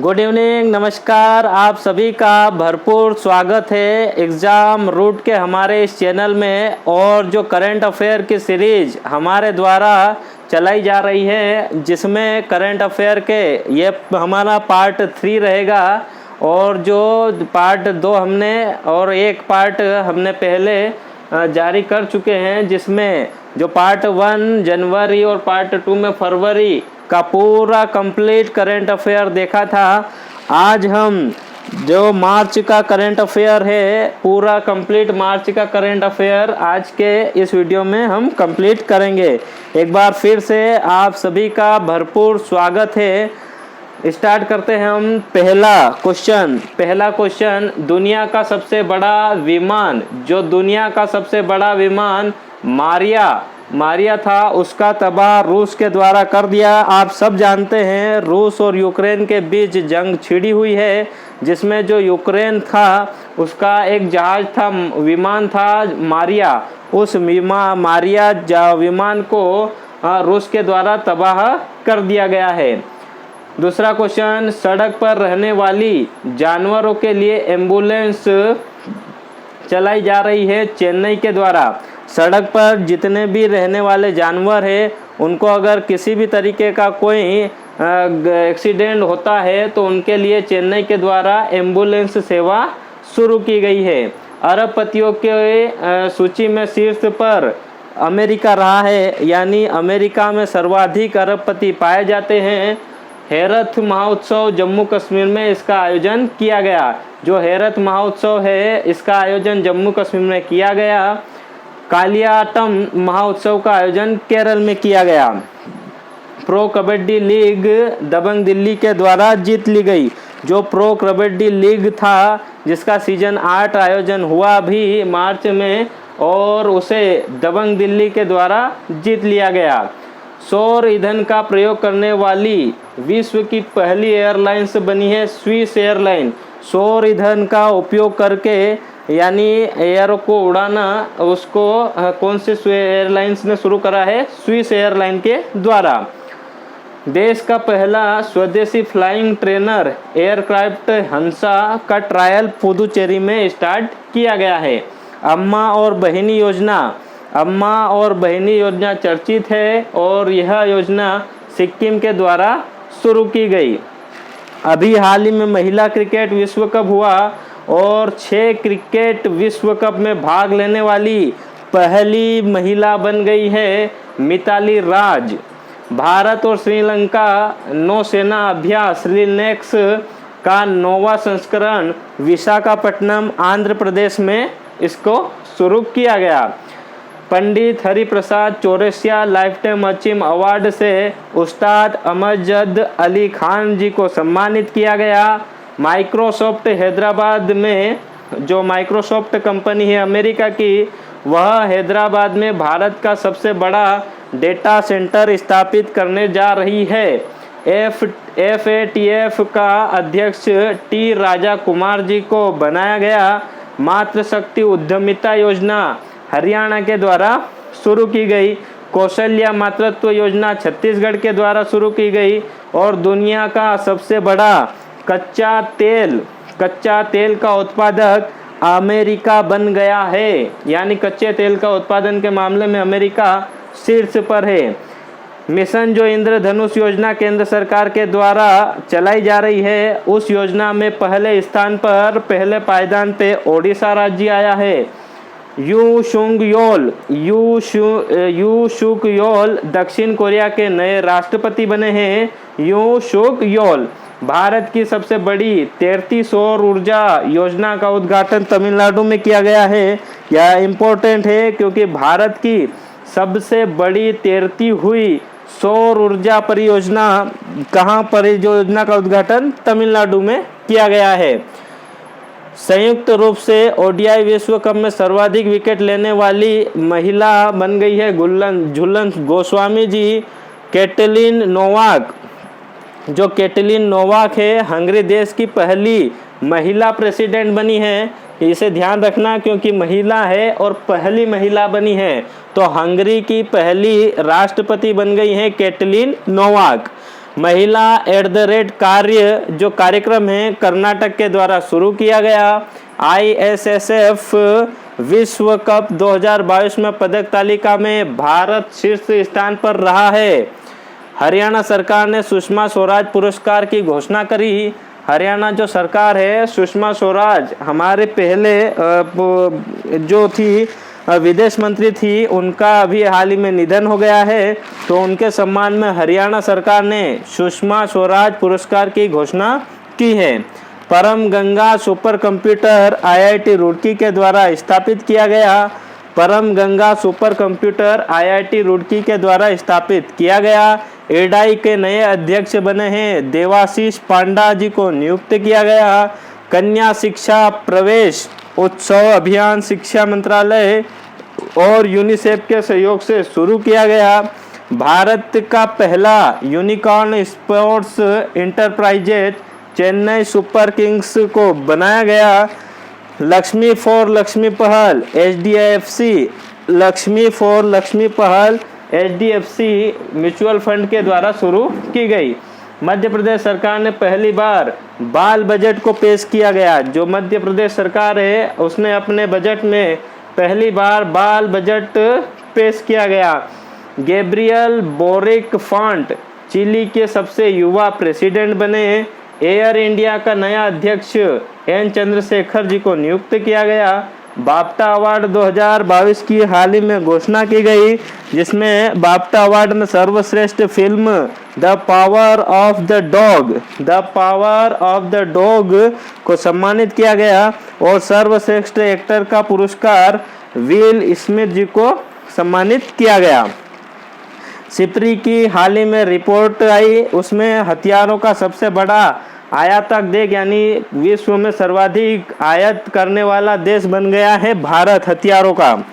Good evening, नमस्कार। आप सभी का भरपूर स्वागत है एग्ज़ाम रूट के हमारे इस चैनल में। और जो करंट अफेयर की सीरीज़ हमारे द्वारा चलाई जा रही है, जिसमें करंट अफेयर के ये हमारा पार्ट 3 रहेगा। और जो पार्ट 2 हमने और एक पार्ट हमने पहले जारी कर चुके हैं, जिसमें जो पार्ट 1 जनवरी और पार्ट 2 में फरवरी का पूरा कंप्लीट करंट अफेयर देखा था। आज हम जो मार्च का करंट अफेयर है, पूरा कंप्लीट मार्च का करंट अफेयर आज के इस वीडियो में हम कंप्लीट करेंगे। एक बार फिर से आप सभी का भरपूर स्वागत है। स्टार्ट करते हैं हम। पहला क्वेश्चन, दुनिया का सबसे बड़ा विमान, जो दुनिया का सबसे बड़ा विमान मारिया था, उसका तबाह रूस के द्वारा कर दिया। आप सब जानते हैं रूस और यूक्रेन के बीच जंग छिड़ी हुई है, जिसमें जो यूक्रेन था उसका एक जहाज था, विमान था मारिया। उस मारिया विमान को रूस के द्वारा तबाह कर दिया गया है। दूसरा क्वेश्चन, सड़क पर रहने वाली जानवरों के लिए एम्बुलेंस चलाई जा रही है चेन्नई के द्वारा। सड़क पर जितने भी रहने वाले जानवर हैं, उनको अगर किसी भी तरीके का कोई एक्सीडेंट होता है तो उनके लिए चेन्नई के द्वारा एम्बुलेंस सेवा शुरू की गई है। अरबपतियों के सूची में शीर्ष पर अमेरिका रहा है, यानी अमेरिका में सर्वाधिक अरबपति पाए जाते हैं। हेरत महोत्सव जम्मू कश्मीर में इसका आयोजन किया गया। जो हेरत महोत्सव है, इसका आयोजन जम्मू कश्मीर में किया गया। कालियाटम महोत्सव का आयोजन केरल में किया गया। प्रो कबड्डी लीग दबंग दिल्ली के द्वारा जीत ली गई। जो प्रो कबड्डी लीग था, जिसका सीजन 8 आयोजन हुआ भी मार्च में, और उसे दबंग दिल्ली के द्वारा जीत लिया गया। सौर ईंधन का प्रयोग करने वाली विश्व की पहली एयरलाइंस बनी है स्विस एयरलाइन। सौर ईंधन का उपयोग करके, यानी एयर को उड़ाना, उसको कौन से एयरलाइंस ने शुरू करा है? स्विस एयरलाइन के द्वारा। देश का पहला स्वदेशी फ्लाइंग ट्रेनर एयरक्राफ्ट हंसा का ट्रायल पुदुचेरी में स्टार्ट किया गया है। अम्मा और बहिनी योजना चर्चित है, और यह योजना सिक्किम के द्वारा शुरू की गई। अभी हाल ही में महिला क्रिकेट विश्व कप हुआ, और 6 क्रिकेट विश्व कप में भाग लेने वाली पहली महिला बन गई है मिताली राज। भारत और श्रीलंका नौसेना अभ्यास रिलेक्स का 9वां संस्करण विशाखापट्टनम आंध्र प्रदेश में इसको शुरू किया गया। Pandit Hariprasad Chaurasia lifetime achieve award से उस्ताद अमजद अली खान जी को सम्मानित किया गया। माइक्रोसॉफ्ट हैदराबाद में, जो माइक्रोसॉफ्ट कंपनी है अमेरिका की, वह हैदराबाद में भारत का सबसे बड़ा डेटा सेंटर स्थापित करने जा रही है। FATF का अध्यक्ष टी राजा कुमार जी को बनाया गया। मातृशक्ति उद्यमिता योजना हरियाणा के द्वारा शुरू की गई। कौशल्या मातृत्व योजना छत्तीसगढ़ के द्वारा शुरू की गई। और दुनिया का सबसे बड़ा कच्चा तेल का उत्पादक अमेरिका बन गया है, यानी कच्चे तेल का उत्पादन के मामले में अमेरिका शीर्ष पर है। मिशन जो इंद्रधनुष योजना केंद्र सरकार के द्वारा चलाई जा रही है, उस योजना में पहले स्थान पर, पहले पायदान पे ओडिशा राज्य आया है। यू शुक योल दक्षिण कोरिया के नए राष्ट्रपति बने हैं। यू शुक योल। भारत की सबसे बड़ी तैरती सौर ऊर्जा योजना का उद्घाटन तमिलनाडु में किया गया है। यह इम्पोर्टेंट है क्योंकि भारत की सबसे बड़ी तैरती हुई सौर ऊर्जा परियोजना परियोजना का उद्घाटन तमिलनाडु में किया गया है। संयुक्त रूप से ओडीआई विश्व कप में सर्वाधिक विकेट लेने वाली महिला बन गई है झूलन गोस्वामी जी। कैटलिन नोवाक है, हंगरी देश की पहली महिला प्रेसिडेंट बनी है। इसे ध्यान रखना क्योंकि महिला है और पहली महिला बनी है, तो हंगरी की पहली राष्ट्रपति बन गई है कैटलिन नोवाक। महिला @ कार्य जो कार्यक्रम है कर्नाटक के द्वारा शुरू किया गया। ISSF विश्व कप 2022 में पदक तालिका में भारत शीर्ष स्थान पर रहा है। हरियाणा सरकार ने सुषमा स्वराज पुरस्कार की घोषणा करी। हरियाणा जो सरकार है, सुषमा स्वराज हमारे पहले जो थी विदेश मंत्री थी, उनका अभी हाल ही में निधन हो गया है, तो उनके सम्मान में हरियाणा सरकार ने सुषमा स्वराज पुरस्कार की घोषणा की है। परम Ganga super computer IIT Roorkee के द्वारा स्थापित किया गया। परम Ganga super computer IIT Roorkee के द्वारा स्थापित किया गया। एडाई के नए अध्यक्ष बने हैं देवाशीष पांडा जी को नियुक्त किया गया। कन्या शिक्षा प्रवेश उत्सव अभियान शिक्षा मंत्रालय और यूनिसेफ के सहयोग से शुरू किया गया। भारत का पहला unicorn sports enterprises Chennai super Kings को बनाया गया। लक्ष्मी फॉर लक्ष्मी पहल HDFC म्यूचुअल फंड के द्वारा शुरू की गई। मध्य प्रदेश सरकार ने पहली बार बाल बजट को पेश किया गया। जो मध्य प्रदेश सरकार है उसने अपने बजट में पहली बार बाल बजट पेश किया गया। गैब्रियल बोरिक फॉन्ट चिली के सबसे युवा प्रेसिडेंट बने। एयर इंडिया का नया अध्यक्ष N चंद्रशेखर जी को नियुक्त किया गया। बाफ्टा अवार्ड 2022 की हाल ही में घोषणा की गई, जिसमें बाफ्टा अवार्ड में सर्वश्रेष्ठ film the power of the dog को सम्मानित किया गया और सर्वश्रेष्ठ एक्टर का पुरस्कार विल स्मिथ जी को सम्मानित किया गया। सिप्री की हाल ही में रिपोर्ट आई, उसमें हथियारों का सबसे बड़ा आयातक देश यानी विश्व में सर्वाधिक आयात करने वाला देश बन गया है भारत हथियारों का।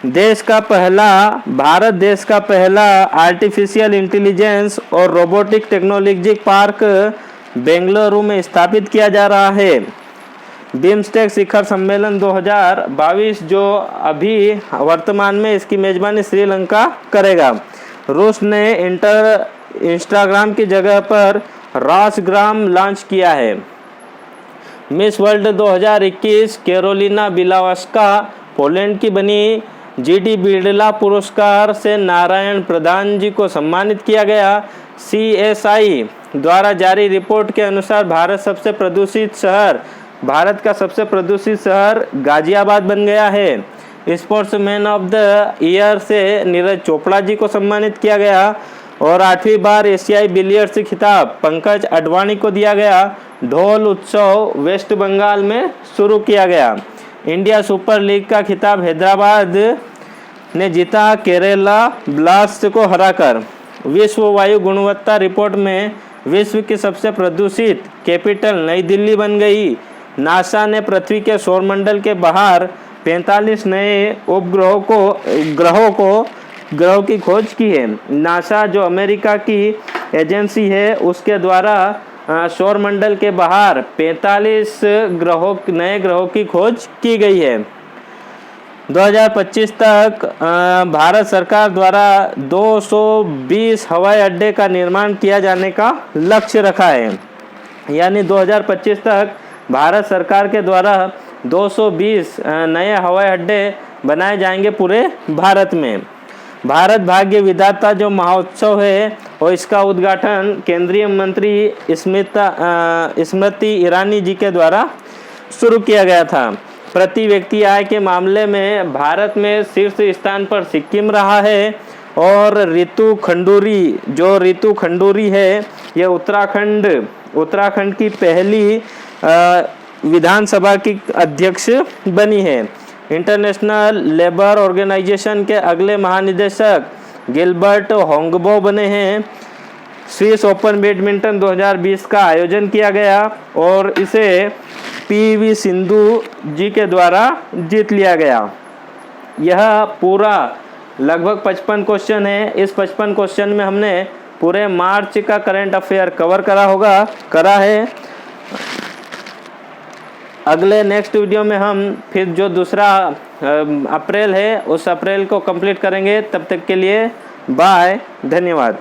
भारत देश का पहला आर्टिफिशियल इंटेलिजेंस और रोबोटिक टेक्नोलॉजी पार्क बेंगलुरु में स्थापित किया जा रहा है। बिम्स्टेक शिखर सम्मेलन 2022 जो अभी वर्तमान में इसकी मेजबानी श्रीलंका करेगा। रूस ने इंस्टाग्राम की जगह पर रासग्राम लॉन्च किया है। Miss world 2021 Carolina Bielawska Poland की बनी। GD बिरला पुरस्कार से नारायण प्रधान जी को सम्मानित किया गया। CSI द्वारा जारी रिपोर्ट के अनुसार भारत का सबसे प्रदूषित शहर गाजियाबाद बन गया है। स्पोर्ट्समैन ऑफ द ईयर से नीरज चोपड़ा जी को सम्मानित किया गया और 8वीं बार एशियाई बिलियर्ड्स खिताब पंकज अडवाणी को दिया गया। ढोल उत्सव वेस्ट बंगाल में शुरू किया गया। इंडिया सुपर लीग का खिताब हैदराबाद ने जीता केरला ब्लास्ट को हराकर। विश्व वायु गुणवत्ता रिपोर्ट में विश्व की सबसे प्रदूषित कैपिटल नई दिल्ली बन गई। नासा ने पृथ्वी के सौरमंडल के बाहर 45 नए ग्रहों की खोज की है। नासा जो अमेरिका की एजेंसी है उसके द्वारा सौरमंडल के बाहर 45 नए ग्रहों की खोज की गई है। 2025 तक भारत सरकार द्वारा 220 हवाई अड्डे का निर्माण किया जाने का लक्ष्य रखा है। यानी 2025 तक भारत सरकार के द्वारा 220 नए हवाई अड्डे बनाए जाएंगे पूरे भारत में। भारत भाग्य विधाता जो महोत्सव है और इसका उद्घाटन केंद्रीय मंत्री स्मृति ईरानी जी के द्वारा शुरू किया गया था। प्रति व्यक्ति आय के मामले में भारत में शीर्ष स्थान पर सिक्किम रहा है और ऋतु खंडूरी है ये उत्तराखंड की पहली विधानसभा की अध्यक्ष बनी है। इंटरनेशनल लेबर ऑर्गेनाइजेशन के अगले महानिदेशक गिलबर्ट होंगबो बने हैं। स्विस ओपन बैडमिंटन 2020 का आयोजन किया गया और इसे PV सिंधु जी के द्वारा जीत लिया गया। यह पूरा लगभग 55 क्वेश्चन है। इस 55 क्वेश्चन में हमने पूरे मार्च का करंट अफेयर कवर करा है। अगले नेक्स्ट वीडियो में हम फिर जो दूसरा अप्रैल है उस अप्रैल को कंप्लीट करेंगे। तब तक के लिए बाय, धन्यवाद।